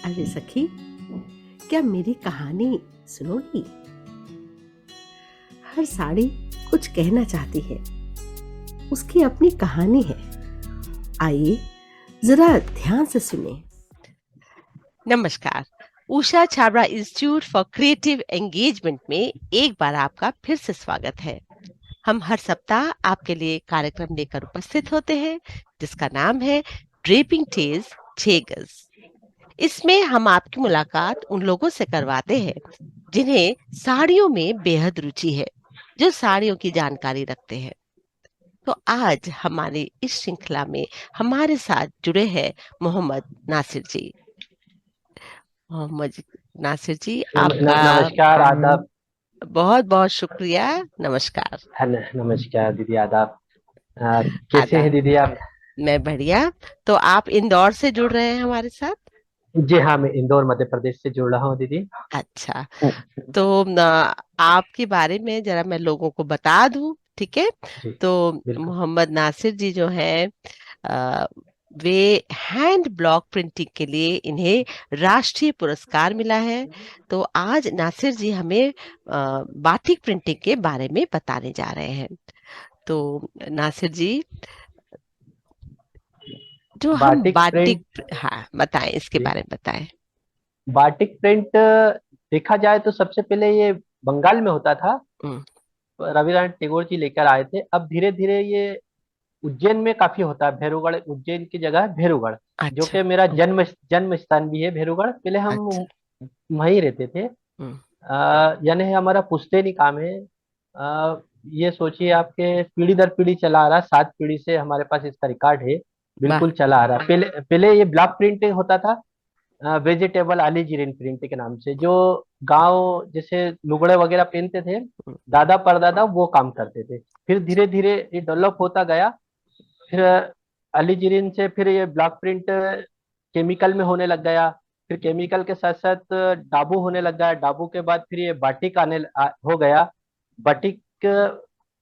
अरे सखी, क्या मेरी कहानी सुनोगी? हर साड़ी कुछ कहना चाहती है, उसकी अपनी कहानी है। आइए जरा ध्यान से सुने। नमस्कार। Usha Chhabra institute for creative engagement में एक बार आपका फिर से स्वागत है। हम हर सप्ताह आपके लिए कार्यक्रम लेकर उपस्थित होते हैं जिसका नाम है ड्रेपिंग टेल्स 6 गज। इसमें हम आपकी मुलाकात उन लोगों से करवाते हैं जिन्हें साड़ियों में बेहद रुचि है, जो साड़ियों की जानकारी रखते हैं। तो आज हमारी इस श्रृंखला में हमारे साथ जुड़े हैं मोहम्मद नासिर जी। मोहम्मद नासिर जी, आपका नमस्कार, आदाब। बहुत बहुत शुक्रिया। नमस्कार। नमस्कार दीदी, आदाब। कैसे हैं आदाब। दीदी आप? मैं बढ़िया। तो आप इंदौर से जुड़ रहे हैं हमारे साथ? जी हाँ, मैं इंदौर मध्य प्रदेश से जुड़ रहा हूँ दीदी। अच्छा, तो आपके बारे में जरा मैं लोगों को बता दूं, ठीक है? जी तो बिल्कुल। मोहम्मद नासिर जी जो है, अ, वे हैंड ब्लॉक प्रिंटिंग के लिए इन्हें राष्ट्रीय पुरस्कार मिला है। तो आज नासिर जी हमें बाटिक प्रिंटिंग के बारे में बताने जा रहे हैं। तो नासिर जी, जो हम बाटिक बाटिक, प्रिंट। हाँ बताएं, इसके जी, बारे में बताएं। बाटिक प्रिंट देखा जाए तो सबसे पहले ये बंगाल में होता था। हम्म, रविन्द्रनाथ टैगोर जी लेकर आए थे। अब धीरे धीरे ये उज्जैन में काफी होता है। भैरूगढ़, उज्जैन की जगह है भैरूगढ़, जो अच्छा। कि मेरा जन्म जन्म स्थान भी है भैरूगढ़। पहले हम अच्छा। वहीं रहते थे। हम्म, यानी हमारा पुश्तैनी काम है। ये सोचिए, आपके पीढ़ी दर पीढ़ी चला आ रहा, 7 पीढ़ी से हमारे पास इसका रिकॉर्ड है। वाह। बिल्कुल चला आ रहा। पहले पहले ये ब्लॉक प्रिंटिंग होता था, वेजिटेबल आलीजीरिन प्रिंट के नाम से। जो गांव जैसे लुगड़े वगैरह पहनते थे, दादा परदादा वो काम करते थे। फिर धीरे धीरे ये डेवलप होता गया। फिर अलीजीरिन से फिर ये ब्लॉक प्रिंट केमिकल में होने लग गया। फिर केमिकल के साथ साथ डाबू होने लग गया। डाबू के बाद फिर ये बाटिक हो गया। बाटिक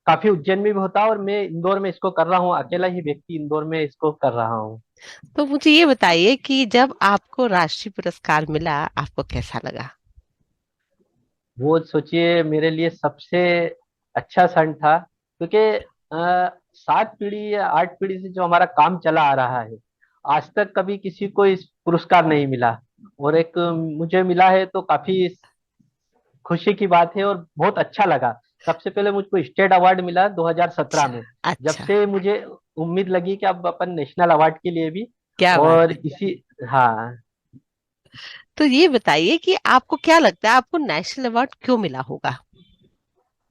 काफी उज्जैन में भी होता है, और मैं इंदौर में इसको कर रहा हूँ। अकेला ही व्यक्ति इंदौर में इसको कर रहा हूँ। तो मुझे ये बताइए कि जब आपको राष्ट्रीय पुरस्कार मिला, आपको कैसा लगा? वो सोचिए, मेरे लिए सबसे अच्छा क्षण था, क्योंकि 7 पीढ़ी या 8 पीढ़ी से जो हमारा काम चला आ रहा है, आज तक कभी किसी को इस पुरस्कार नहीं मिला। और एक मुझे मिला है तो काफी खुशी की बात है और बहुत अच्छा लगा। सबसे पहले मुझको स्टेट अवार्ड मिला 2017 अच्छा। में। जब अच्छा। से मुझे उम्मीद लगी कि अब अपन नेशनल अवार्ड के लिए भी। क्या बात और है। इसी, हाँ तो ये बताइए कि आपको क्या लगता है, आपको नेशनल अवार्ड क्यों मिला होगा?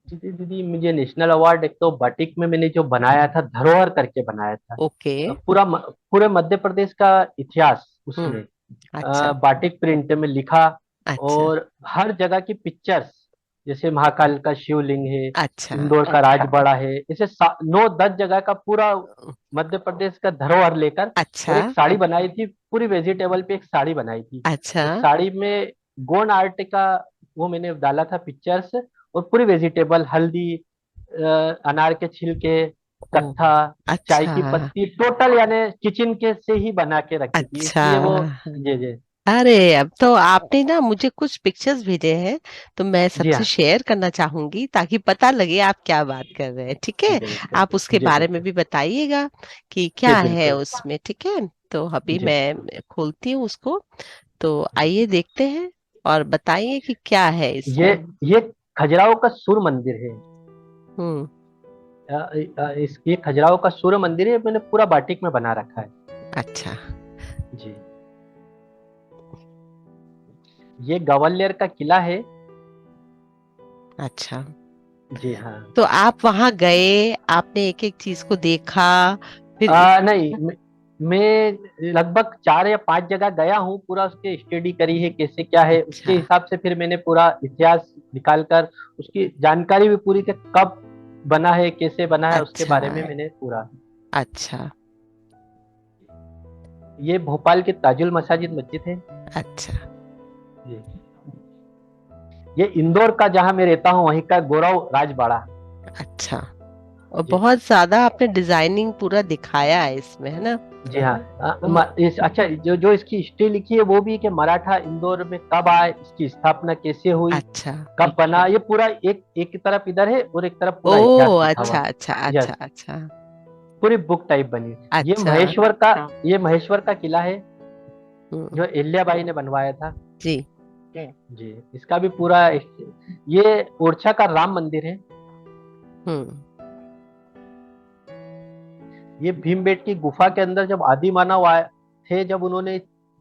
दीदी दीदी, मुझे नेशनल अवार्ड, एक तो बाटिक में मैंने जो बनाया था, धरोहर करके बनाया था। ओके। पूरे मध्य प्रदेश का इतिहास हम्म। उसमें अच्छा। बाटिक प्रिंट में लिखा। अच्छा। और हर जगह की पिक्चर्स, जैसे महाकाल का शिवलिंग है, अच्छा। इंदौर का राजबाड़ा है, ऐसे 9-10 जगह का पूरा मध्य प्रदेश का धरोहर लेकर। और अच्छा। एक साड़ी बनाई थी, पूरी वेजिटेबल पे एक साड़ी बनाई थी। अच्छा। उस साड़ी में गोंड आर्ट का वो मैंने डाला था पिक्चर्स। और पूरी वेजिटेबल, हल्दी, अनार के छिलके, ओ। कत्था, चाय अच्छा। की पत्ती, टोटल यानी किचन के से ही बना के रखी थी, अच्छा। इसलिए वो। जी जी। अरे, अब तो आपने ना मुझे कुछ पिक्चर्स भेजे हैं, तो मैं जी सबसे हाँ। शेयर करना चाहूंगी ताकि पता लगे आप क्या बात कर रहे हैं, ठीक है? बिल्कुल। आप उसके जी बारे में बिल्कुल। भी बताइएगा कि जी क्या है बिल्कुल। उसमें, ठीक है? तो अभी जी मैं खोलती हूँ उसको। तो आइए देखते हैं और बताइए कि क्या है ये इसमें। ये खजुराहो का सूर्य मंदिर है। हम्म। ये खजुराहो का सूर्य मंदिर है, मैंने पूरा बाटिक में बना रखा है। अच्छा। जी, ये ग्वालियर का किला है। अच्छा, जी हाँ। तो आप वहां गए, आपने एक एक चीज को देखा, फिर नहीं, मैं लगभग 4 या 5 जगह गया हूँ। पूरा उसके स्टडी करी है, कैसे क्या है, उसके अच्छा। हिसाब से फिर मैंने पूरा इतिहास निकाल कर उसकी जानकारी भी पूरी, कि कब बना है, कैसे बना है, उसके अच्छा। बारे में मैंने पूरा। अच्छा। ये भोपाल की ताजुल मसाजिद मस्जिद है। अच्छा। जी, ये इंदौर का, जहाँ मैं रहता हूँ, वहीं का गौरव राजबाड़ा। अच्छा। और जी बहुत ज्यादा आपने डिजाइनिंग पूरा दिखाया है इसमें, है ना? जी हाँ। अच्छा, जो जो इसकी हिस्ट्री लिखी है वो भी कि मराठा इंदौर में कब आए, इसकी स्थापना कैसे हुई, अच्छा। कब बना, ये पूरा एक एक तरफ इधर है और एक तरफ पूरा इतिहास ओ लिखा हुआ अच्छा है। अच्छा यस, अच्छा अच्छा पूरी बुक टाइप बनी। ये अच्छा। महेश्वर का ये महेश्वर का किला है हम्म, जो अहिल्याबाई ने बनवाया था। जी। जी, इसका भी पूरा ये ओरछा का राम मंदिर है। हम्म। ये भीमबेटकी गुफा के अंदर जब आदि मानव आए थे, जब उन्होंने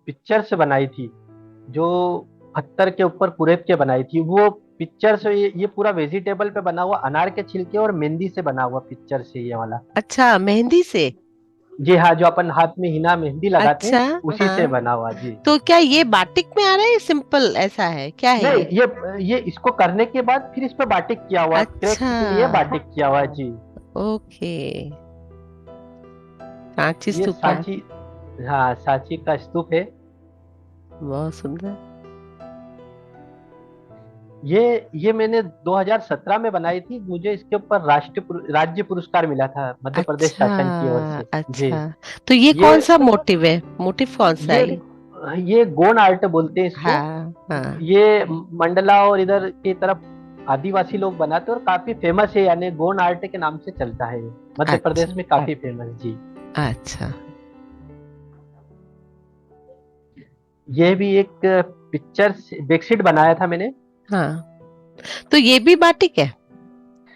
पिक्चर्स बनाई थी, जो पत्थर के ऊपर कुरेद के बनाई थी, वो पिक्चर से ये पूरा वेजिटेबल पे बना हुआ, अनार के छिलके और मेहंदी से बना हुआ पिक्चर से ये वाला। अच्छा, मेहंदी से। जी हाँ, जो अपन हाथ में हिना मेहंदी लगाते हैं अच्छा। उसी से हाँ, बना हुआ। जी। तो क्या ये बाटिक में आ रहा है, सिंपल ऐसा है, क्या है नहीं, ये? ये इसको करने के बाद फिर इस पे बाटिक किया हुआ, अच्छा। क्रेफ्ट के लिए बाटिक किया हुआ है। जी। ओके। सांची ये स्तूपा। सांची, हाँ, सांची का स्तूप है। बहुत सुंदर। ये मैंने 2017 में बनाई थी, मुझे इसके ऊपर राज्य पुरस्कार मिला था मध्य प्रदेश अच्छा शासन की ओर से। जी। अच्छा। तो ये ये कौन सा मोटिव है, मोटिव कौन सा ये है ये? ये गोंड आर्ट बोलते हैं इसको। हाँ हाँ। ये मंडला और इधर की तरफ आदिवासी लोग बनाते हैं और काफी फेमस है, यानी गोंड आर्ट के नाम से चलता है ये, मध्य अच्छा प्रदेश में काफी फेमस। जी। अच्छा। ये भी एक पिक्चर बेडशीट बनाया था मैंने। हाँ, तो ये भी बाटिक है?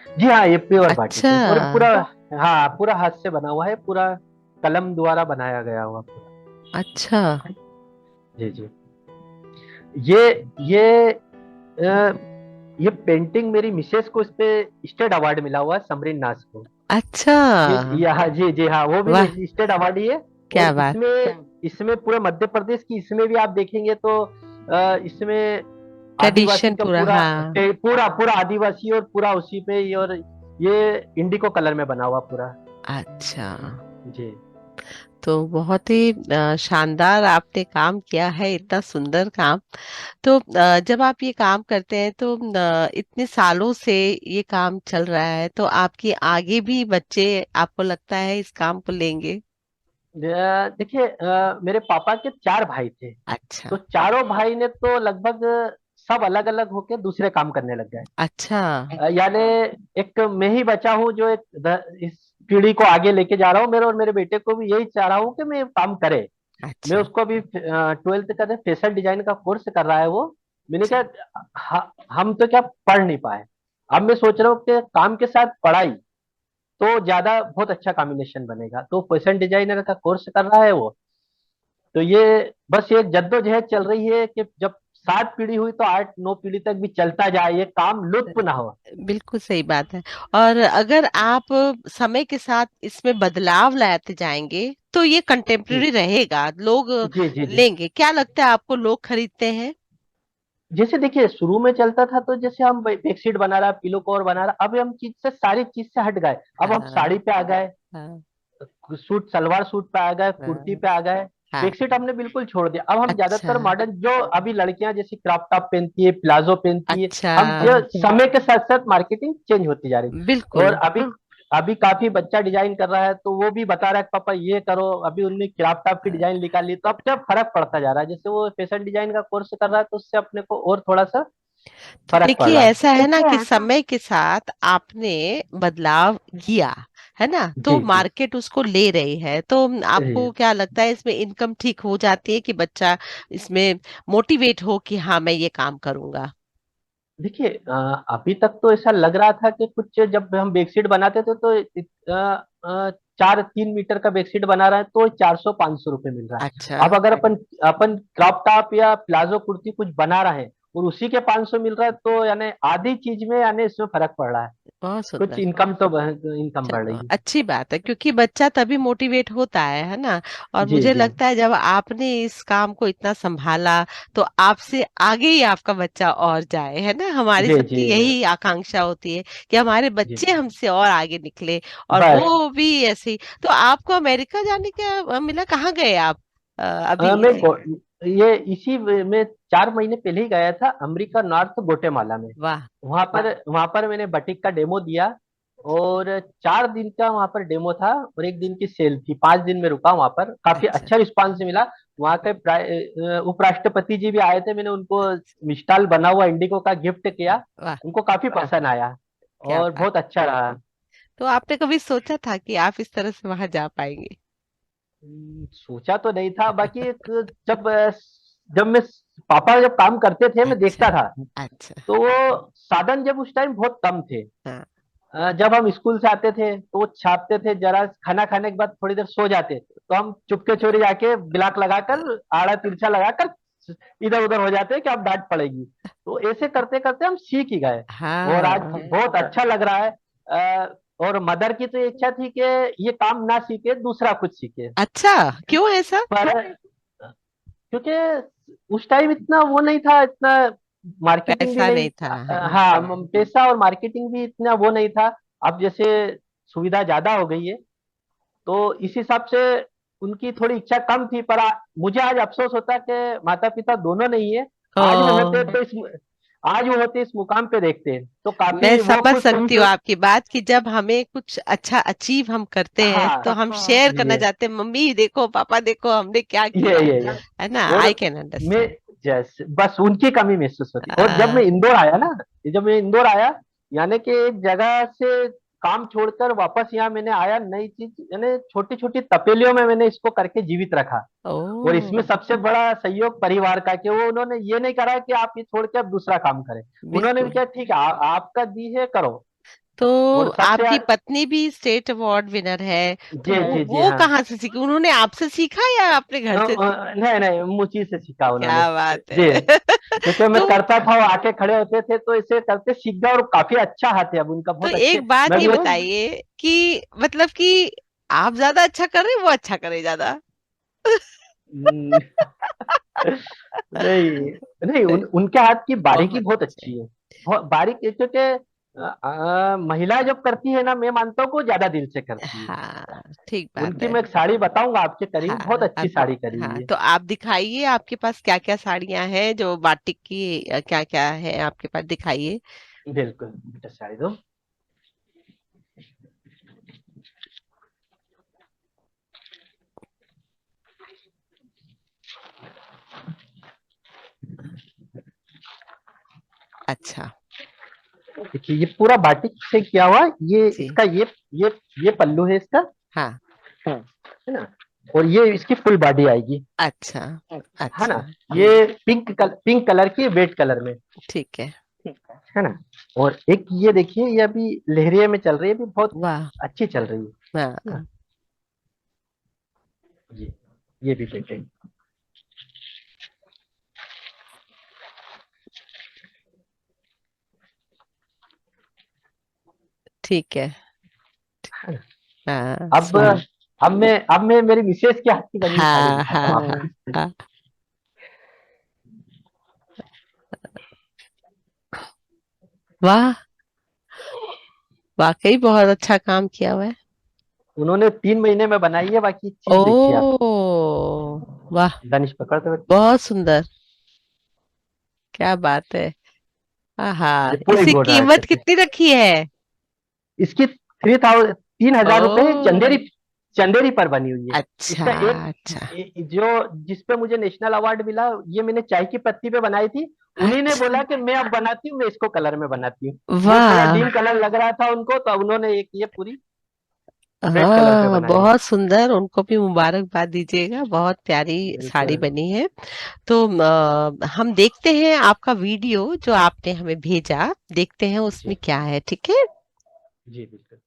जी हाँ, ये प्योर बाटिक अच्छा है और पूरा, हाँ, पूरा हाथ से बना हुआ है, पूरा कलम द्वारा बनाया गया हुआ पूरा। अच्छा। जी जी। ये ये अ, ये पेंटिंग मेरी मिसेस को, इस पे स्टेट अवार्ड मिला हुआ है, समरीन नाथ को। अच्छा। ये हाँ, जी जी हाँ, वो भी वाह, स्टेट अवार्ड ही है। और क्या बात। इसमें पूरे मध्य प्रदेश की, इसमें भी आप देखेंगे तो इसमें आदिवासी ट्रेडिशन का पूरा, पूरा हाँ। पूरा पूरा आदिवासी और पूरा उसी पे और ये इंडिको कलर में बना हुआ पूरा। अच्छा, जी। तो बहुत ही शानदार आपने काम किया है, इतना सुंदर काम। तो जब आप ये काम करते हैं तो इतने सालों से ये काम चल रहा है, तो आपके आगे भी बच्चे, आपको लगता है, इस काम को लेंगे? देखिए, मेरे पापा के 4 भाई थे, अच्छा तो चारों भाई ने तो लगभग सब अलग अलग होके दूसरे काम करने लग गए। अच्छा यानी एक मैं ही बचा हूँ जो इस पीढ़ी को आगे लेके जा रहा हूँ, मेरे और मेरे बेटे को भी यही चाह रहा हूँ कि मैं काम करे। मैं अच्छा उसको अभी 12th कर फैशन डिजाइन का कोर्स कर रहा है वो। मैंने अच्छा। कहा, हम तो क्या पढ़ नहीं पाए, अब मैं सोच रहा हूँ कि काम के साथ पढ़ाई तो ज्यादा बहुत अच्छा कॉम्बिनेशन बनेगा, तो फैशन डिजाइनर का कोर्स कर रहा है वो। तो ये बस एक जद्दोजहद चल रही है कि जब 7 पीढ़ी हुई तो 8 9 पीढ़ी तक भी चलता जाए, ये काम लुप्त ना हो। बिल्कुल सही बात है। और अगर आप समय के साथ इसमें बदलाव लाते जाएंगे तो ये जी कंटेम्प्रेरी रहेगा, लोग जी जी जी। लेंगे। क्या लगता है आपको, लोग खरीदते हैं? जैसे देखिए, शुरू में चलता था तो जैसे हम बेडशीट बना रहा, पिलो कवर बना रहा, अब हम चीज से, सारी चीज से हट गए, अब हम हाँ साड़ी पे आ गए, हाँ सूट सलवार सूट पे आ गए, कुर्ती हाँ पे आ गए। हाँ। बेडशीट हमने बिल्कुल छोड़ दिया, अब हम अच्छा ज्यादातर मॉडर्न, जो अभी लड़कियां जैसे क्रॉप टॉप पहनती है, प्लाजो पहनती है, अच्छा। हम जो समय के साथ साथ मार्केटिंग चेंज होती जा रही है। और बिल्कुल। अभी अभी काफी बच्चा डिजाइन कर रहा है, तो वो भी बता रहा है पापा ये करो, अभी उनने क्रॉप टॉप की डिजाइन निकाली, तो अब क्या फर्क पड़ता जा रहा है, जैसे वो फैशन डिजाइन का कोर्स कर रहा है तो उससे अपने को और थोड़ा सा तो फर्क पड़ देखिए, रहा ऐसा है ना है। कि समय के साथ आपने बदलाव किया, है ना, तो जी जी मार्केट उसको ले रही है। तो जी। आपको क्या लगता है, इसमें इनकम ठीक हो जाती है कि बच्चा इसमें मोटिवेट हो कि हाँ मैं ये काम करूंगा? देखिए, अभी तक तो ऐसा लग रहा था कि कुछ, जब हम बेडशीट बनाते थे तो 4 3 मीटर का बेडशीट बना रहे हैं तो 400 500 रुपये मिल रहा अच्छा। है। अब अगर अपन अपन क्रॉप टॉप या प्लाजो कुर्ती कुछ बना रहे हैं और उसी के 500 मिल रहा है, तो यानी आधी चीज में, यानी इसमें फर्क पड़ रहा है। बहुत कुछ सुंदर। इनकम तो इनकम बढ़ चलो, रही है। अच्छी बात है, क्योंकि बच्चा तभी मोटिवेट होता है ना। और जी मुझे जी लगता है जब आपने इस काम को इतना संभाला, तो आपसे आगे ही आपका बच्चा और जाए, है ना। हमारी जी जी सबकी यही आकांक्षा होती है कि हमारे जी। बच्चे हमसे और आगे निकले, और बस, वो भी ऐसे ही। तो आपको अमेरिका जाने का मिला, कहाँ गए आप अभी? मैं ये इसी में 4 महीने पहले ही गया था, अमेरिका, नॉर्थ गोटेमाला में। वाह। वहां पर मैंने बटिक का डेमो दिया। और 4 दिन का वहाँ पर डेमो था और 1 दिन की सेल थी। 5 दिन में रुका वहाँ पर, काफी अच्छा। अच्छा रिस्पांस मिला। वहाँ के उपराष्ट्रपति जी भी आए थे, मैंने उनको मिष्टाल बना हुआ इंडिगो का गिफ्ट किया, वाह, उनको काफी पसंद आया क्या और बात। बहुत अच्छा रहा। तो आपने कभी सोचा था कि आप इस तरह से वहां जा पाएंगे? सोचा तो नहीं था, बाकी जब मैं पापा जब काम करते थे मैं अच्छा। देखता था, अच्छा। तो वो साधन जब उस टाइम बहुत कम थे। हाँ। जब हम स्कूल से आते थे तो वो छापते थे, जरा खाना खाने के बाद थोड़ी देर सो जाते तो हम चुपके चोरी जाके ब्लॉक लगाकर, आड़ा तिरछा लगाकर इधर उधर हो जाते कि अब डांट पड़ेगी। तो ऐसे करते करते हम सीख ही गए और आज हाँ। बहुत अच्छा लग रहा है। और मदर की तो इच्छा थी कि ये काम ना सीखे, दूसरा कुछ सीखे। अच्छा, क्यों ऐसा? पर क्योंकि उस टाइम इतना वो नहीं था, इतना मार्केटिंग भी पैसा नहीं। नहीं था, हाँ। हाँ, पैसा और मार्केटिंग भी इतना वो नहीं था। अब जैसे सुविधा ज्यादा हो गई है, तो इस हिसाब से उनकी थोड़ी इच्छा कम थी। पर मुझे आज अफसोस होता कि माता पिता दोनों नहीं है। आज वो होते ओ, तो इस आज वो होते इस मुकाम पे देखते हैं, तो मैं काफी वो समझ खुश सकती हूँ आपकी बात कि जब हमें कुछ अच्छा अचीव हम करते हैं तो हाँ, हम शेयर करना ये चाहते हैं, मम्मी देखो, पापा देखो, हमने क्या ये किया। ये ये है ना? और आई कैन मैं अंडरस्टैंड। जैसे बस उनकी कमी महसूस होती। और जब मैं इंदौर आया ना, जब मैं इंदौर आया, यानी कि एक जगह से काम छोड़कर वापस यहाँ मैंने आया, नई चीज, यानी छोटी छोटी तपेलियों में मैंने इसको करके जीवित रखा। और इसमें ओ, सबसे बड़ा सहयोग परिवार का, कि वो उन्होंने ये नहीं करा कि आप ये छोड़ के अब दूसरा काम करें। उन्होंने भी बिल्कुल। किया, ठीक है, आपका दी है करो। तो और सबसे आपकी पत्नी भी स्टेट अवार्ड विनर है, तो जी जी जी वो हाँ। कहाँ से सीखी? उन्होंने आपसे सीखा या अपने घर से सीखा? नहीं नहीं, मुझी से सीखा उन्होंने। क्या बात जी, है। क्योंकि मैं तो करता था, वो आके खड़े होते थे तो इसे करते सीख गया, और काफी अच्छा हाथ है अब उनका, तो बहुत अच्छे। एक बात मैं ये भी बताइए कि मतलब कि आप ज्यादा अच्छा कर रहे हैं, वो अच्छा करे ज्यादा? हम्म, नहीं नहीं, उनके हाथ की बारीकी बहुत बहुत अच्छे। अच्छी है। बहुत बारीक है, क्योंकि महिला जब करती है ना, मैं मानता हूँ को ज्यादा दिल से करती है। हाँ, ठीक बात उनकी है। मैं एक साड़ी बताऊंगा आपके करीब, बहुत हाँ, अच्छी साड़ी करी हाँ, हुई है। तो आप दिखाइए, आपके पास क्या क्या साड़ियां हैं जो बाटिक की, क्या क्या है आपके पास, दिखाइए। बिल्कुल बेटा, साड़ी दो। अच्छा। देखिए, ये पूरा बाटिक से किया हुआ, ये जी। इसका ये ये पल्लू है इसका। हाँ। है ना। और ये इसकी फुल बॉडी आएगी। अच्छा। है ना। अच्छा। ये पिंक कलर की वेट कलर में। ठीक है। है ना। और एक ये देखिए, ये अभी लहरिया में चल रही है, अभी बहुत वाह। अच्छी चल रही है हाँ। ना। ये ये भी देखें। ठीक है। है ना। हाँ, अब सुन। अब मैं मेरी मिसेज के हाथ की बनी हुई साड़ी हाँ, दिखाता हाँ, हूँ आपको। हाँ। वाह, वाकई बहुत अच्छा काम किया हुआ है। उन्होंने 3 महीने में बनाई है, बाकी चीज देखिए आप। ओ, वाह, दानिश पकड़ते हुए। बहुत सुंदर। क्या बात है। हाँ, ये पूरी इसकी गोल्ड कीमत आर्ट। कितनी रखी है? इसकी 3,000 रुपए ओ, चंदेरी पर बनी हुई है। अच्छा। इसका एक अच्छा। जो जिस पे मुझे नेशनल अवार्ड मिला, ये मैंने चाय की पत्ती पे बनाई थी। उन्हीं ने अच्छा। बोला कि मैं अब बनाती हूँ, मैं इसको कलर में बनाती हूँ। ये थोड़ा वाह। डीम कलर लग रहा था उनको, तो उन्होंने एक ये पूरी रेड कलर पे हाँ, बनाई। बहुत सुंदर, उनको भी मुबारकबाद दीजिएगा, बहुत प्यारी साड़ी बिल्कुल। बनी है। तो हम देखते हैं आपका वीडियो जो आपने हमें भेजा, देखते हैं उसमें जी क्या है, ठीक है? जी बिल्कुल।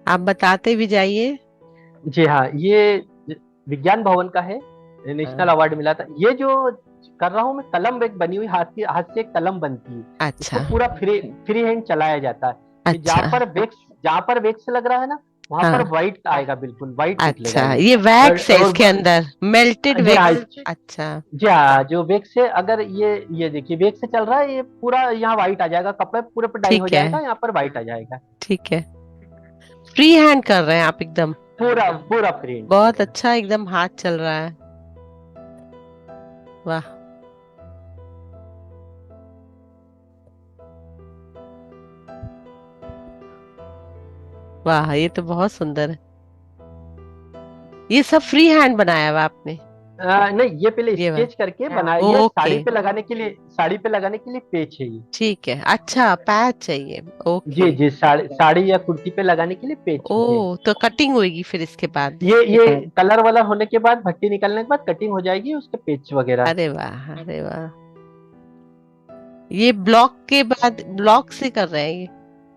आप बताते भी जाइए। जी हाँ, ये विज्ञान भवन का है, नेशनल हाँ, अवार्ड मिला था। ये जो कर रहा हूँ मैं, कलम एक बनी हुई, हाथ से एक कलम बनती है। इसको अच्छा। पूरा फ्री फ्री हैंड चलाया जाता है। कि अच्छा। जहाँ पर वेक्स लग रहा है ना, वहां पर हाँ। व्हाइट आएगा, बिल्कुल व्हाइट निकलेगा अच्छा, ये। ये वैक्स है इसके और अंदर, मेल्टेड जी हाँ। वैक्स। अच्छा। जी हाँ, जो वेक्स है, अगर ये देखिए, वेक्स से चल रहा है, ये पूरा यहाँ व्हाइट आ जाएगा, कपड़े पूरे पे डाई हो ठीक है। जाएगा, यहाँ पर व्हाइट आ जाएगा। ठीक है। फ्री हैंड कर रहे हैं आप एकदम? पूरा पूरा फ्री हैंड कर बहुत रहे हैं। अच्छा, एकदम हाथ चल रहा है। वाह। वाह, ये तो बहुत सुंदर है। ये सब फ्री हैंड बनाया हुआ आपने? नहीं, ये पहले ये वाला, स्केच करके बनाया, ये ओके, साड़ी पे लगाने के लिए पेच है ये। ठीक है, अच्छा पैच चाहिए, ओके। जी जी, साड़ी या कुर्ती पे लगाने के लिए पेच ओ, है ये। तो कटिंग होगी फिर इसके बाद? ये कलर वाला होने के बाद, भट्टी निकलने के बाद कटिंग हो जाएगी उसके पेच वगैरह। अरे वाह, अरे वाह। ये ब्लॉक के बाद ब्लॉक से कर रहे हैं ये?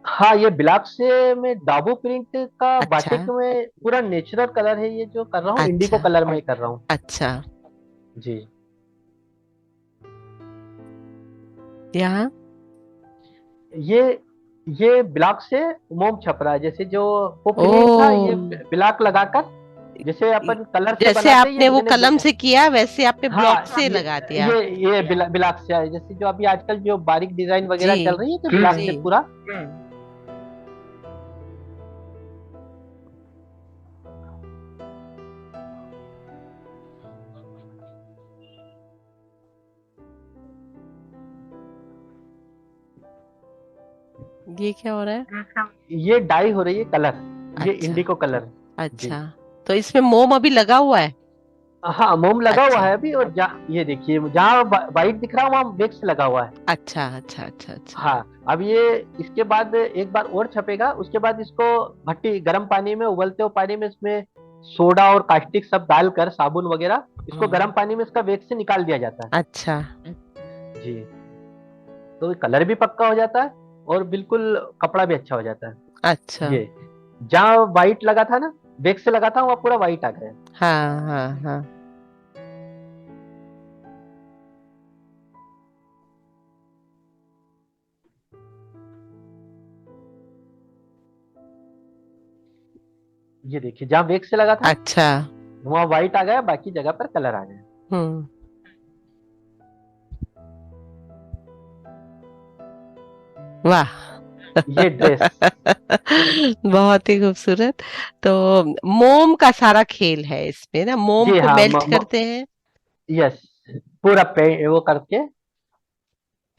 हाँ, ये ब्लॉक से मैं डाबो प्रिंट का अच्छा, बाटिक में पूरा नेचुरल कलर है ये जो कर रहा हूँ, इंडिगो अच्छा, कलर में कर रहा हूँ। अच्छा। जी। यहाँ, ये ये ब्लॉक से मोम छप रहा है, जैसे जो वो ओ, प्रिंट था ये ब्लॉक लगाकर, जैसे अपन कलर से जैसे बनाते हैं, ये आपने वो मैंने कलम से किया वैसे आपने हाँ, ब्लॉक से लगा दिया? ये ब्लॉक से है, जैसे जो अभी आजकल जो बारीक डिजाइन जी, वगैरह चल रही है तो ब्लॉक से जी। पूरा। ये क्या हो रहा है? ये डाई हो रही है कलर, ये अच्छा, इंडिगो कलर। जी। अच्छा। तो इसमें मोम अभी लगा हुआ है? हाँ, मोम लगा हुआ अच्छा, है अभी, और ये देखिए जहाँ वाइट दिख रहा है वहाँ वेक्स लगा हुआ है। अच्छा, अच्छा, अच्छा, अच्छा। हाँ, अब ये इसके बाद एक बार और छपेगा, उसके बाद इसको भट्टी गर्म पानी में, उबलते हुए पानी में इसमें सोडा और कास्टिक सब डालकर, साबुन वगैरह, इसको गर्म पानी में इसका वेक्स से निकाल दिया जाता है। अच्छा, जी। तो कलर भी पक्का हो जाता है और बिल्कुल कपड़ा भी अच्छा हो जाता है। अच्छा। ये जहाँ व्हाइट लगा था ना, वेक्स लगा था, वहाँ पूरा व्हाइट आ गया। हाँ, हाँ, हाँ। ये देखिए जहाँ वेक्स लगा था अच्छा। वहाँ व्हाइट आ गया, बाकी जगह पर कलर आ गया। हम्म। वाह। ये ड्रेस। बहुत ही खूबसूरत। तो मोम का सारा खेल है इसमें ना, मोम जी को हाँ, मेल्ट करते हैं, यस, पूरा पे वो करके।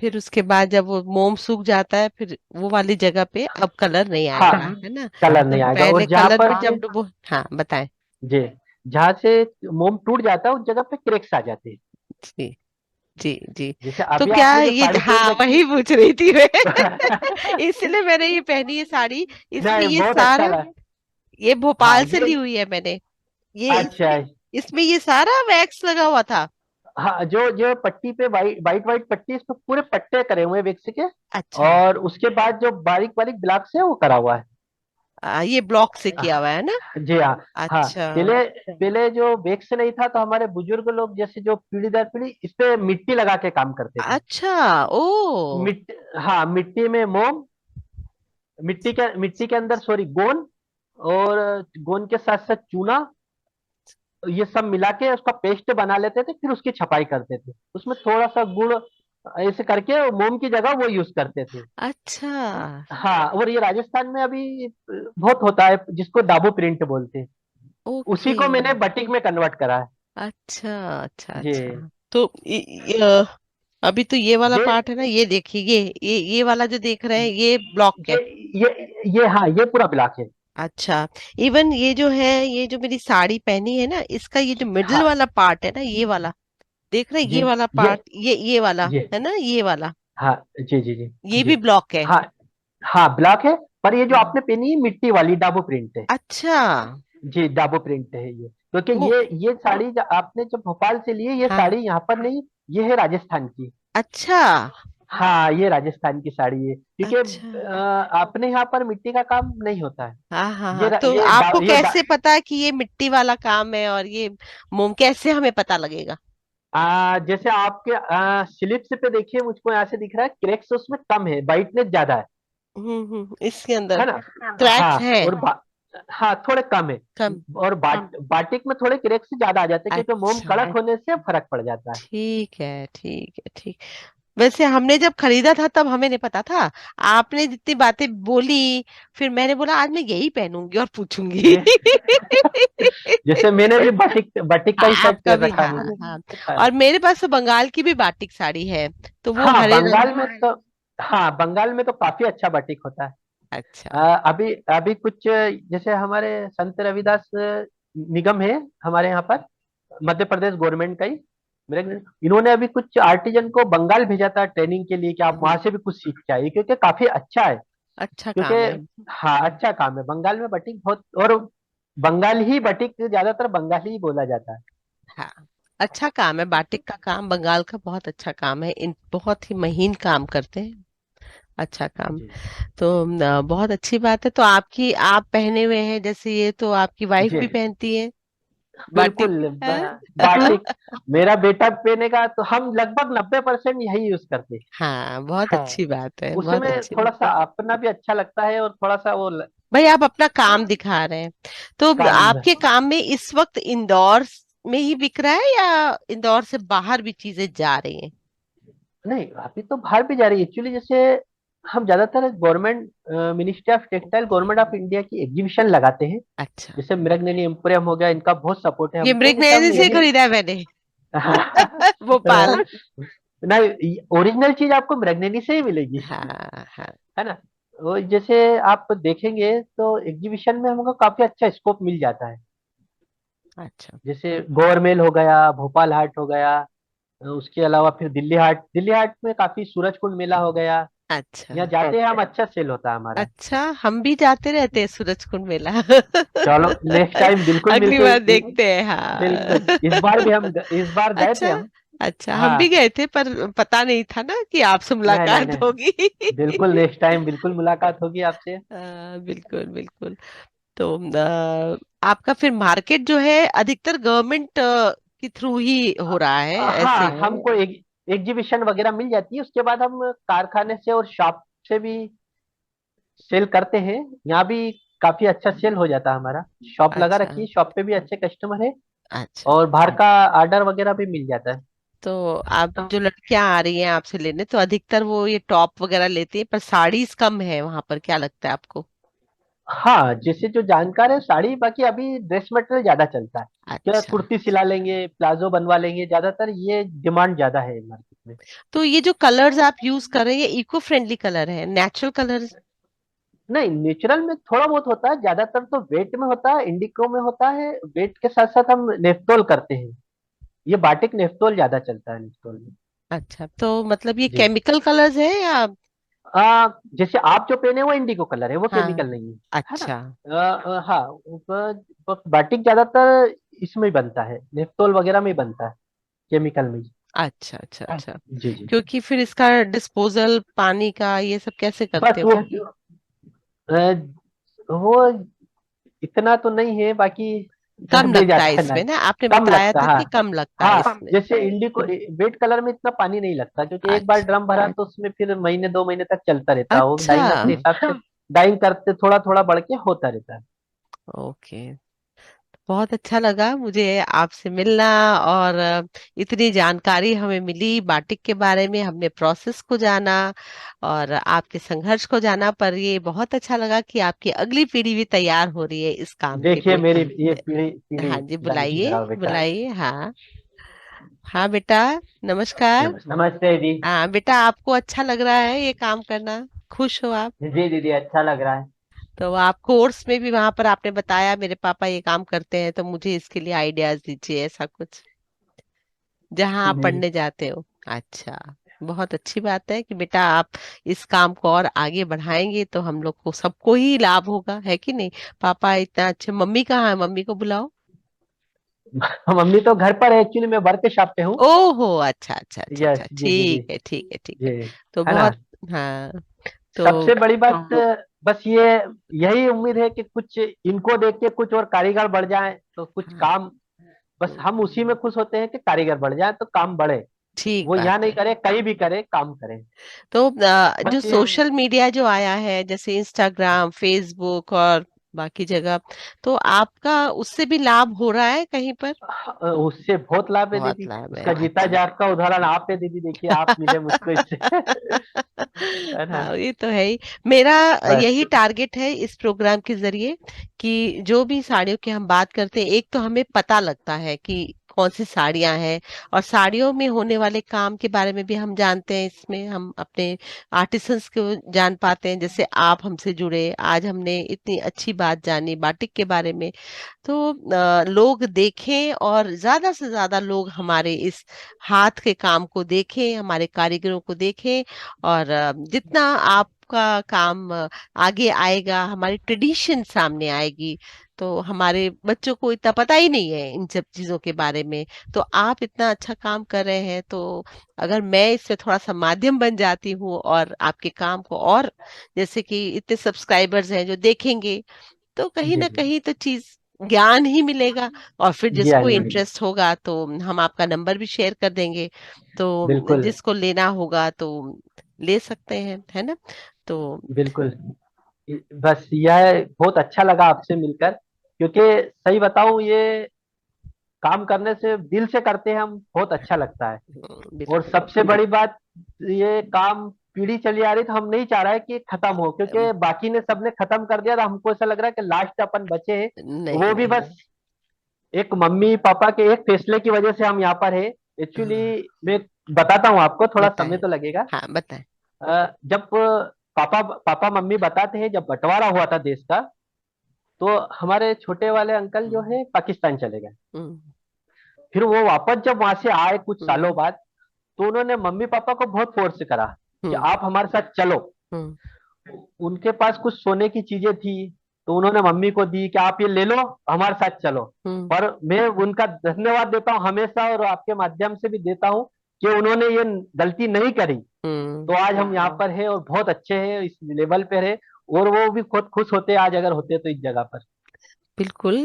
फिर उसके बाद जब वो मोम सूख जाता है फिर वो वाली जगह पे अब कलर नहीं हाँ, आएगा, है ना? कलर तो नहीं आएगा, और पहले जहाँ कलर पर में जब डुबो, हाँ बताएं। जी, जहाँ से मोम टूट जाता है उस जगह पे क्रैक्स आ जाते हैं। जी, जी, जी। जैसे तो अभी क्या आपने जो ये, साड़ी पहन हाँ रखी वही पूछ रही थी मैं। है इसलिए मैंने ये पहनी है साड़ी। इसमें नहीं, ये बहुत अच्छा सारा, लगा। ये हाँ, भोपाल से ये ली हुई है मैंने। ये अच्छा इसमें है। इसमें ये सारा वैक्स लगा हुआ था? हाँ, जो जो पट्टी पे वाइट वाइट वाइट पट्टी, इस पे पूरे पट्टे करे हुए हैं विक्स के, अच्छा, और उसके बाद जो बारीक बारीक ब्लॉक से वो करा हुआ है। ये ब्लॉक से किया हुआ है ना? जी हाँ। हाँ, अच्छा, पहले पहले जो वेक्स नहीं था तो हमारे बुजुर्ग लोग, जैसे जो पीढ़ी दर पीढ़ी, इस पे मिट्टी लगा के काम करते थे। अच्छा। ओ, मिट्टी, हाँ, मिट्टी में मोम, मिट्टी के अंदर, सॉरी, गोंद, और गोंद के साथ साथ चूना, ये सब मिला के उसका पेस्ट बना लेते थे, फिर उसकी छपाई करते थे, उसमें थोड़ा सा गुड़ ऐसे करके मोम की जगह वो यूज करते थे। अच्छा, हाँ, और ये राजस्थान में अभी बहुत होता है, जिसको दाबो प्रिंट बोलते हैं। उसी ओके, को मैंने बटिक में कन्वर्ट करा है। अच्छा, अच्छा, जी। अच्छा। तो अभी तो ये वाला ये पार्ट है ना, ये देखिए, ये वाला जो देख रहे हैं ये ब्लॉक ये है। ये हाँ, ये पूरा ब्लॉक है। अच्छा। इवन ये जो है, ये जो मेरी साड़ी पहनी है ना, इसका ये जो मिडिल हाँ वाला पार्ट है ना, ये वाला देख रहे हैं, जी, ये वाला ये पार्ट, ये वाला ये है ना, ये वाला, हाँ, जी जी जी ये जी। भी ब्लॉक है? हाँ हाँ, ब्लॉक है, पर ये जो हम्म। आपने पहनी है मिट्टी वाली डाबो प्रिंट है। अच्छा। जी, डाबो प्रिंट है ये, क्योंकि वो, ये साड़ी आपने जब भोपाल से ली है, ये हाँ, साड़ी यहाँ पर नहीं, ये है राजस्थान की। अच्छा, हाँ, ये राजस्थान की साड़ी है, क्योंकि अच्छा। अपने यहाँ पर मिट्टी का काम नहीं होता है। हाँ, हाँ, ये हाँ। तो ये आपको ये कैसे पता है कि ये मिट्टी वाला काम है और ये मोम, कैसे हमें पता लगेगा? जैसे आपके स्लिप्स पे देखिए, मुझको यहाँ से दिख रहा है क्रैक्स उसमें कम है, ब्राइटनेस ज्यादा इसके अंदर है ना। क्रैक्स हाँ, है और हाँ, थोड़े कम है, कम? और बाटिक में थोड़े क्रैक्स ज्यादा आ जाते हैं, क्योंकि मोम अच्छा, कड़क होने से फर्क पड़ जाता है। ठीक है, ठीक है, ठीक। वैसे हमने जब खरीदा था तब हमें नहीं पता था। आपने जितनी बातें बोली, फिर मैंने बोला आज मैं यही पहनूंगी और पूछूंगी। ये जैसे मैंने भी बाटिक बाटिक का ही शर्ट आपका पहन भी, रखा है हाँ, मैंने। हाँ। हाँ और मेरे पास तो बंगाल की भी बाटिक साड़ी है, तो वो हाँ, हरे रंग। बंगाल में तो हाँ, बंगाल में तो काफी अच्छा बाटिक होता है। अच्छा। अभी अभी कुछ जैसे हमारे संत रविदास निगम है हमारे यहाँ पर, मध्य प्रदेश गवर्नमेंट का ही, मेरे इन्होंने अभी कुछ आर्टिजन को बंगाल भेजा था ट्रेनिंग के लिए कि आप वहां से भी कुछ सीख के आइए, क्योंकि काफी अच्छा है। अच्छा क्योंकि काम है। हाँ, अच्छा काम है। बंगाल में बटिक बहुत, और बंगाल ही बटिक ज्यादातर बंगाली ही बोला जाता है। हाँ, अच्छा काम है, बाटिक का काम बंगाल का बहुत अच्छा काम है, इन बहुत ही महीन काम करते हैं। अच्छा काम। जी तो बहुत अच्छी बात है। तो आपकी, आप पहने हुए हैं जैसे ये, तो आपकी वाइफ जी भी पहनती है बाटिक? बिल्कुल। है? बाटिक मेरा बेटा पहनेगा तो हम लगभग 90% यही यूज करते हैं। हाँ, बहुत हाँ, अच्छी बात है, बहुत उसमें अच्छी थोड़ा बात। सा अपना भी अच्छा लगता है और थोड़ा सा वो भाई आप अपना काम दिखा रहे हैं, तो काम। आपके काम में इस वक्त इंदौर में ही बिक रहा है या इंदौर से बाहर भी चीजें जा रही हैं? नहीं, अभी तो बाहर भी जा रही है एक्चुअली। जैसे हम ज्यादातर government, ministry of textile, government of India की एग्जीबिशन लगाते हैं। अच्छा। जैसे मृगनयनी एम्पोरियम हो गया, इनका बहुत सपोर्ट है ये हमको, जैसे हम मृगनयनी से यही खरीदा है मैंने। भोपाल। नहीं, ओरिजिनल चीज आपको मृगनयनी से ही मिलेगी, हाँ हाँ। है ना। वो जैसे आप देखेंगे तो एग्जीबिशन में हमको काफी अच्छा स्कोप मिल जाता है। अच्छा जैसे गौर मेल हो गया, भोपाल हाट हो गया, उसके अलावा फिर दिल्ली हाट में काफी सूरज कुंड मेला हो गया। अच्छा। यहाँ जाते हैं हम, अच्छा सेल होता है हमारा। अच्छा, हम भी जाते रहते हैं सूरज कुंड मेला। चलो नेक्स्ट टाइम बिल्कुल अगली मिलते बार हैं। देखते हैं, बिल्कुल, हाँ। इस बार भी हम, इस बार गए थे अच्छा। हम। अच्छा, हम हाँ, भी गए थे पर पता नहीं था ना कि आपसे नहीं नहीं मुलाकात नहीं, होगी। बिल्कुल नेक्स्ट टाइम बिल्कुल मुलाकात होगी आपसे। बिल्कुल बिल्कुल। तो आपका फिर मार्केट जो है अधिकतर गवर्नमेंट के थ्रू ही हो रहा है, ऐसे? हाँ, हमको एग्जीबिशन वगैरह मिल जाती है, उसके बाद हम कारखाने से और शॉप से भी सेल करते हैं। यहाँ भी काफी अच्छा सेल हो जाता है हमारा। शॉप लगा अच्छा रखी है, शॉप पे भी अच्छे कस्टमर है, अच्छा। और बाहर का ऑर्डर वगैरह भी मिल जाता है। तो आप जो लड़कियां आ रही हैं आपसे लेने, तो अधिकतर वो ये टॉप वगैरह लेती हैं, पर साड़ीज कम है वहां पर, क्या लगता है आपको? हाँ, जैसे जो जानकार है साड़ी, बाकी अभी ड्रेस मटेरियल ज्यादा चलता है। क्या अच्छा। कुर्ती सिला लेंगे, प्लाजो बनवा लेंगे, ज्यादातर ये डिमांड ज्यादा है मार्केट में। तो ये जो कलर्स आप यूज कर रहे हैं, ये इको फ्रेंडली कलर है, नेचुरल कलर? नहीं, नेचुरल में थोड़ा बहुत होता है, ज्यादातर तो वेट में होता है, इंडिको में होता है। वेट के साथ साथ हम नेफ्तोल करते हैं। ये बाटिक नेफ्तोल ज्यादा चलता है, नेफ्तोल में। अच्छा, तो मतलब ये जी। केमिकल कलर्स है या? जैसे आप जो पहने वो इंडिगो कलर है, वो हाँ। केमिकल नहीं है ना। अच्छा हाँ, बाटिक ज्यादातर इसमें ही बनता है, नेफ्तोल वगैरह में ही बनता है, केमिकल में ही। अच्छा अच्छा। अच्छा, जी जी। क्योंकि फिर इसका डिस्पोजल पानी का ये सब कैसे करते बस हो? वो इतना तो नहीं है, बाकी कम दे लगता है जाता है ना। इसमें ना, आपने कम बताया लगता, था हाँ। कि कम लगता है हाँ, इसमें। जैसे इंडिको वेट कलर में इतना पानी नहीं लगता, क्योंकि एक बार अच्छा ड्रम भरा तो उसमें फिर महीने 2 महीने तक चलता रहता है, वो अच्छा। डाइंग अपने हिसाब से डाइंग करते थोड़ा थोड़ा बढ़ के होता रहता है। ओके, बहुत अच्छा लगा मुझे आपसे मिलना, और इतनी जानकारी हमें मिली बाटिक के बारे में, हमने प्रोसेस को जाना और आपके संघर्ष को जाना, पर ये बहुत अच्छा लगा कि आपकी अगली पीढ़ी भी तैयार हो रही है इस काम के देखिए लिए। मेरी ये पीढ़ी पीढ़ी हाँ जी, जानकी बुलाइए जरा बेटा। बुलाइए, हाँ। हाँ बेटा, नमस्कार। नमस्ते जी। हाँ बेटा, आपको अच्छा लग रहा है ये काम करना? खुश हो आप? जी दीदी, अच्छा लग रहा है। तो आप कोर्स में भी वहां पर आपने बताया मेरे पापा ये काम करते हैं, तो मुझे इसके लिए आइडियाज दीजिए, ऐसा कुछ जहां आप जी। पढ़ने जाते हो। अच्छा, बहुत अच्छी बात है कि बेटा आप इस काम को और आगे बढ़ाएंगे तो हम लोग को सबको ही लाभ होगा, है कि नहीं? पापा इतना अच्छे, मम्मी कहाँ है? मम्मी को बुलाओ। मम्मी तो घर पर है, एक्चुअली मैं वर्क शॉप पे हूँ। ओहो, अच्छा अच्छा अच्छा यस, अच्छा, जी जी जी ठीक है ठीक है ठीक जी, है। तो है ना। बहुत, हाँ। तो सबसे बड़ी बात बस ये, यही उम्मीद है कि कुछ इनको देख के कुछ और कारीगर बढ़ जाए तो कुछ हाँ, काम, बस हम उसी में खुश होते हैं कि कारीगर बढ़ जाए तो काम बढ़े। ठीक वो यहाँ बात नहीं है। करे, कहीं भी करे, काम करे। तो जो बस ये, सोशल मीडिया जो आया है जैसे इंस्टाग्राम, फेसबुक और बाकी जगह, तो आपका उससे भी लाभ हो रहा है कहीं पर? उससे बहुत लाभ है बहुत दीदी। लाभ है, उसका जीता अच्छा। जागता उदाहरण आप है दीदी, देखिए आप मिले मुझको इससे। है ना। हाँ, ये तो है ही। मेरा बस। यही टारगेट है इस प्रोग्राम के जरिए कि जो भी साड़ियों की हम बात करते हैं, एक तो हमें पता लगता है कि कौन सी साड़ियां हैं, और साड़ियों में होने वाले काम के बारे में भी हम जानते हैं। इसमें हम अपने आर्टिसंस को जान पाते हैं, जैसे आप हमसे जुड़े, आज हमने इतनी अच्छी बात जानी बाटिक के बारे में। तो लोग देखें और ज्यादा से ज्यादा लोग हमारे इस हाथ के काम को देखें, हमारे कारीगरों को देखें, और जितना आपका काम आगे आएगा, हमारी ट्रेडिशन सामने आएगी। तो हमारे बच्चों को इतना पता ही नहीं है इन सब चीजों के बारे में। तो आप इतना अच्छा काम कर रहे हैं, तो अगर मैं इससे थोड़ा सा माध्यम बन जाती हूँ और आपके काम को, और जैसे कि इतने सब्सक्राइबर्स हैं जो देखेंगे, तो कहीं जी ना जी। कहीं तो चीज ज्ञान ही मिलेगा। और फिर जी जिसको आनंद, इंटरेस्ट होगा तो हम आपका नंबर भी शेयर कर देंगे, तो बिल्कुल जिसको लेना होगा तो ले सकते हैं, है ना? तो बिल्कुल। बस यह बहुत अच्छा लगा आपसे मिलकर, क्योंकि सही बताऊं, ये काम करने से दिल से करते हैं हम, बहुत अच्छा लगता है। और बिल्कुल। सबसे बड़ी बात, ये काम पीढ़ी चली आ रही, तो हम नहीं चाह रहे कि खत्म हो, क्योंकि बाकी ने सबने खत्म कर दिया, तो हमको ऐसा लग रहा है कि लास्ट अपन बचे हैं। नहीं वो भी नहीं। बस एक मम्मी पापा के एक फैसले की वजह से हम यहाँ पर है। एक्चुअली हाँ, मैं बताता हूँ आपको, थोड़ा समय बताएं। तो लगेगा। हाँ, बताएं। जब पापा पापा मम्मी बताते हैं, जब बंटवारा हुआ था देश का, तो हमारे छोटे वाले अंकल जो हम्म। है पाकिस्तान चले गए। हम्म। फिर वो वापस जब वहां से आए कुछ सालों हम्म। बाद, तो उन्होंने मम्मी पापा को बहुत फोर्स करा कि हम्म। आप हमारे साथ चलो। हम्म। उनके पास कुछ सोने की चीजें थी, तो उन्होंने मम्मी को दी कि आप ये ले लो, हमारे साथ चलो। हम्म। पर मैं उनका धन्यवाद देता हूँ हमेशा, और आपके माध्यम से भी देता हूँ कि उन्होंने ये गलती नहीं करी। हम्म। तो आज हम यहाँ पर है और बहुत अच्छे हैं, इस लेवल पे है। और वो भी खुद खुश होते आज, अगर होते तो इस जगह पर। बिल्कुल।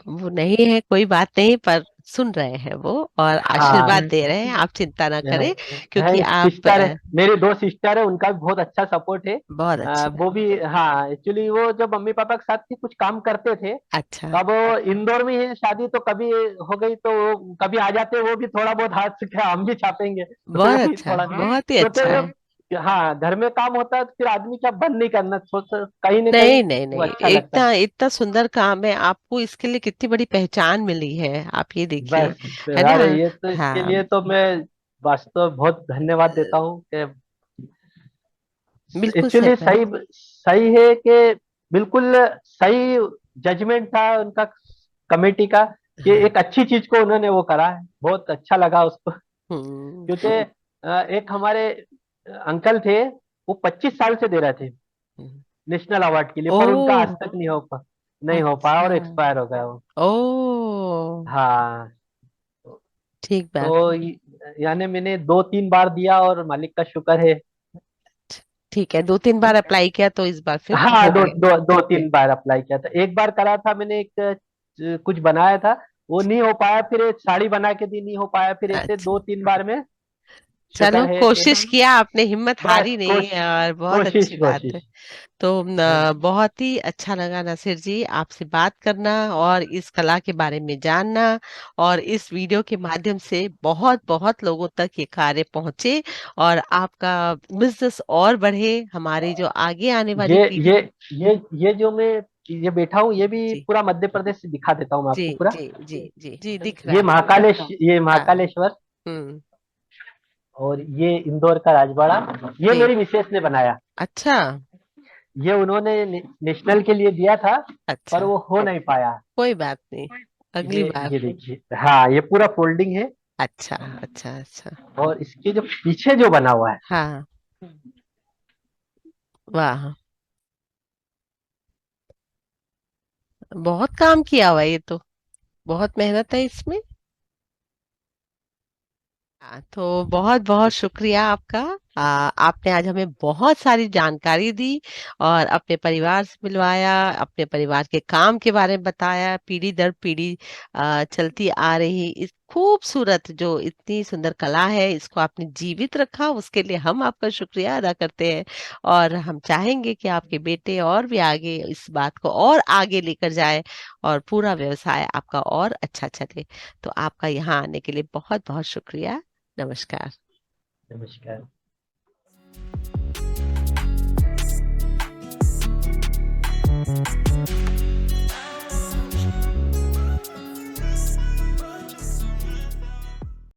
वो नहीं है, कोई बात नहीं, पर सुन रहे हैं वो और आशीर्वाद हाँ, दे रहे हैं, आप चिंता ना करें। क्योंकि है आप सिस्टर है, मेरी दो सिस्टर है, उनका भी बहुत अच्छा सपोर्ट है। बहुत अच्छी बात। वो भी, हाँ एक्चुअली वो जब मम्मी पापा के साथ ही कुछ काम करते थे, अच्छा। तब वो इंदौर में ही शादी तो कभी हो गई, तो वो कभी आ जाते, वो भी थोड़ा बहुत हाथ से क्या हम भी छापेंगे, तो वो बहुत भी अच्छा, थोड़ा बहुत ही क्योंकि अच्छा है। हाँ घर में काम होता है, तो फिर आदमी क्या बंद नहीं करना, सोच कहीं ना कहीं नहीं नहीं वो नहीं, अच्छा लगता है। इतना इतना सुंदर काम है, आपको इसके लिए कितनी बड़ी पहचान मिली है, आप ये देखिए, बस है ना? अरे ये तो, इसके हाँ, लिए तो मैं वास्तव बहुत धन्यवाद देता हूँ कि बिल्कुल एक्चुअली सही। सही सही है कि बिल्कुल सही जजमेंट था उनका, कमेटी का, कि हाँ। एक अच्छी चीज को उन्होंने वो करा है, बहुत अच्छा लगा उसको। हम्म। क्योंकि एक हमारे अंकल थे, वो 25 साल से दे रहे थे हम्म। नेशनल अवार्ड के लिए, पर उनका आज ओ। तक नहीं हो पाया, अच्छा। और एक्सपायर हो गया वो। ओ। हाँ। ठीक बात। तो यानी मैंने 2-3 बार दिया, और मालिक का शुक्र है। ठीक है, 2-3 बार अप्लाई किया तो इस बार फिर हाँ, हो दो गया। दो 2-3 बार अप्लाई किया था। एक बार करा था मैंने, एक कुछ बनाया था, वो नहीं हो पाया, फिर एक साड़ी बना के दी, नहीं हो पाया, फिर ऐसे अच्छा, 2-3 बार में शुक्र चलो है कि कोशिश किया आपने, हिम्मत बस हारी नहीं, और बहुत कोशिश अच्छी बात है। कोशिश। तो हाँ, बहुत ही अच्छा लगा नसीर जी आपसे बात करना और इस कला के बारे में जानना, और इस वीडियो के माध्यम से बहुत बहुत लोगों तक ये कार्य पहुंचे, और आपका बिजनेस और बढ़े, हमारी जो आगे आने वाली ये पीढ़ी। ये ये जो मैं ये बैठा हूँ, ये भी जी पूरा मध्य प्रदेश से दिखा देता हूँ मैं जी आपको पूरा। जी जी जी जी, दिख रहा है। ये हाँ। महाकालेश्वर, हम्म। और ये इंदौर का राजवाड़ा, ये जी। मेरी मिसेस ने बनाया। अच्छा। ये उन्होंने नेशनल के लिए दिया था, पर अच्छा, वो हो नहीं पाया। कोई बात नहीं, अगली बार। ये देखिए, हाँ ये पूरा फोल्डिंग है। अच्छा अच्छा अच्छा। और इसके जो पीछे जो बना हुआ है, हाँ। वाह, बहुत काम किया हुआ है ये तो, बहुत मेहनत है इसमें। हाँ, तो बहुत बहुत शुक्रिया आपका। आपने आज हमें बहुत सारी जानकारी दी, और अपने परिवार से मिलवाया, अपने परिवार के काम के बारे में बताया, पीढ़ी दर पीढ़ी चलती आ रही इस खूबसूरत जो इतनी सुंदर कला है, इसको आपने जीवित रखा, उसके लिए हम आपका शुक्रिया अदा करते हैं। और हम चाहेंगे कि आपके बेटे और भी आगे इस बात को और आगे लेकर जाए, और पूरा व्यवसाय आपका और अच्छा चले। तो आपका यहाँ आने के लिए बहुत बहुत शुक्रिया। नमस्कार। नमस्कार।